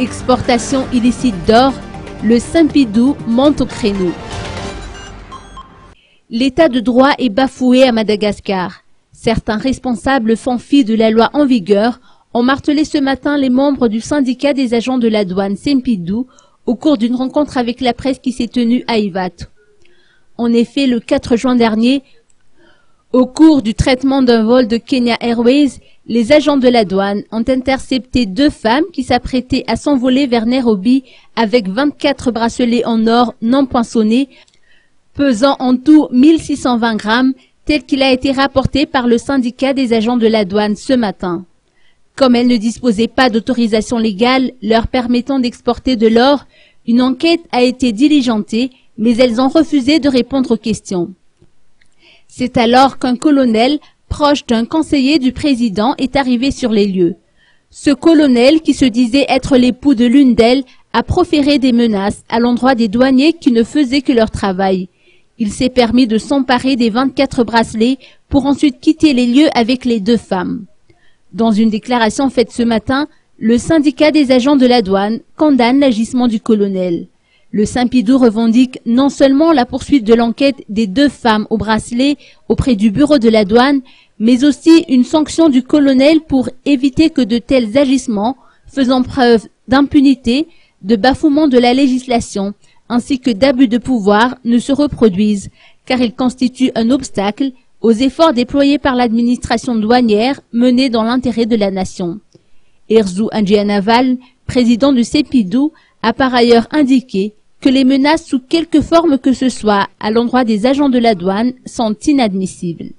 Exportation illicite d'or, le Saint-Pidou monte au créneau. L'état de droit est bafoué à Madagascar. Certains responsables font fi de la loi en vigueur, ont martelé ce matin les membres du syndicat des agents de la douane Saint-Pidou au cours d'une rencontre avec la presse qui s'est tenue à Ivat. En effet, le 4 juin dernier, au cours du traitement d'un vol de Kenya Airways, les agents de la douane ont intercepté 2 femmes qui s'apprêtaient à s'envoler vers Nairobi avec 24 bracelets en or non poinçonnés, pesant en tout 1620 grammes, tel qu'il a été rapporté par le syndicat des agents de la douane ce matin. Comme elles ne disposaient pas d'autorisation légale leur permettant d'exporter de l'or, une enquête a été diligentée, mais elles ont refusé de répondre aux questions. C'est alors qu'un colonel, proche d'un conseiller du président, est arrivé sur les lieux. Ce colonel, qui se disait être l'époux de l'une d'elles, a proféré des menaces à l'endroit des douaniers qui ne faisaient que leur travail. Il s'est permis de s'emparer des 24 bracelets pour ensuite quitter les lieux avec les 2 femmes. Dans une déclaration faite ce matin, le syndicat des agents de la douane condamne l'agissement du colonel. Le Saint-Pidou revendique non seulement la poursuite de l'enquête des 2 femmes au bracelet auprès du bureau de la douane, mais aussi une sanction du colonel pour éviter que de tels agissements, faisant preuve d'impunité, de bafouement de la législation, ainsi que d'abus de pouvoir, ne se reproduisent, car ils constituent un obstacle aux efforts déployés par l'administration douanière menée dans l'intérêt de la nation. Herzou Andjianaval, président du Saint-Pidou, a par ailleurs indiqué que les menaces sous quelque forme que ce soit à l'endroit des agents de la douane sont inadmissibles.